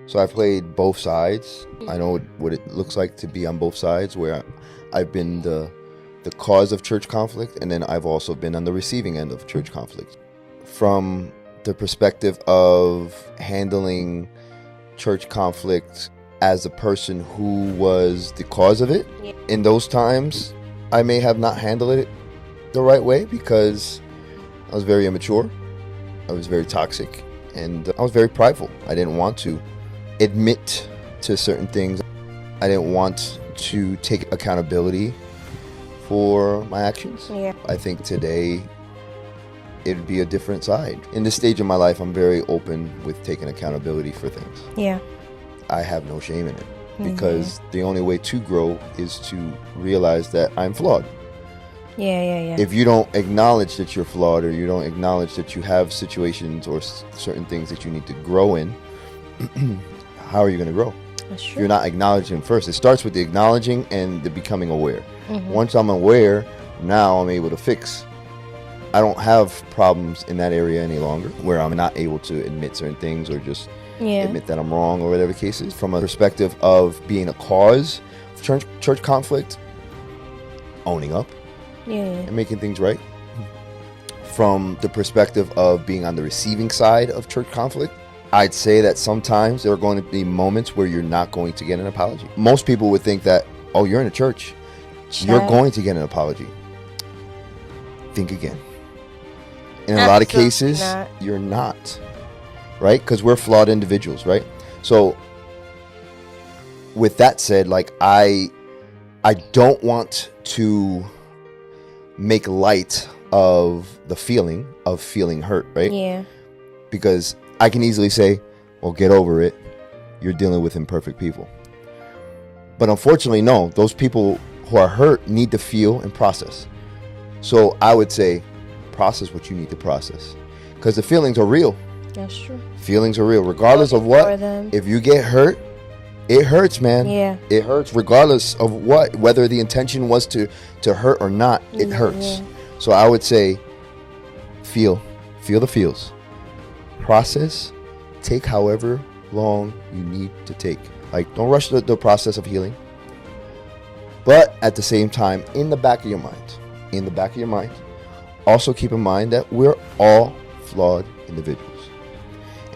So I played both sides. I know what it looks like to be on both sides, where I've been the cause of church conflict, and then I've also been on the receiving end of church conflict. From the perspective of handling church conflict as a person who was the cause of it, in those times, I may have not handled it the right way because I was very immature, I was very toxic, and I was very prideful. I didn't want to admit to certain things. I didn't want to take accountability for my actions. I think today it'd be a different side. In this stage of my life, I'm very open with taking accountability for things. I have no shame in it because the only way to grow is to realize that I'm flawed. If you don't acknowledge that you're flawed, or you don't acknowledge that you have situations or certain things that you need to grow in, how are you going to grow? That's true. If you're not acknowledging first. It starts with the acknowledging and the becoming aware. Once I'm aware, now I'm able to fix. I don't have problems in that area any longer where I'm not able to admit certain things or just admit that I'm wrong or whatever the case is. From a perspective of being a cause of church conflict, owning up and making things right. From the perspective of being on the receiving side of church conflict, I'd say that sometimes there are going to be moments where you're not going to get an apology. Most people would think that, oh, you're in a church, you're going to get an apology. Think again. In a lot of cases, you're not, right? Because we're flawed individuals, right? So with that said, like I don't want to make light of the feeling of feeling hurt, right? Because I can easily say, well, get over it. You're dealing with imperfect people. But unfortunately, no, those people who are hurt need to feel and process. So I would say, process what you need to process. Because the feelings are real. That's true. Feelings are real. Regardless of what, if you get hurt, it hurts, man. It hurts regardless of what, whether the intention was to hurt or not, it hurts. So I would say, feel the feels. Process, take however long you need to take. Like, don't rush the process of healing. But at the same time, in the back of your mind, also keep in mind that we're all flawed individuals.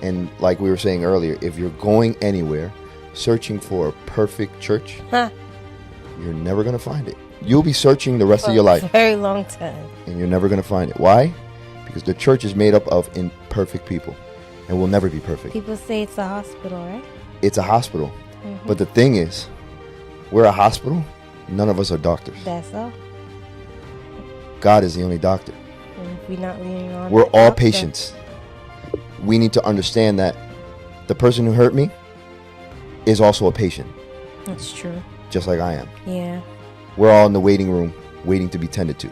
And like we were saying earlier, if you're going anywhere searching for a perfect church, you're never going to find it. You'll be searching the rest of your life. For a very long time. And you're never going to find it. Why? Because the church is made up of imperfect people and will never be perfect. People say it's a hospital, right? It's a hospital. But the thing is, we're a hospital. None of us are doctors. That's all. God is the only doctor. And if we're not leaning on we're all patients. We need to understand that the person who hurt me is also a patient. That's true. Just like I am. Yeah. We're all in the waiting room waiting to be tended to.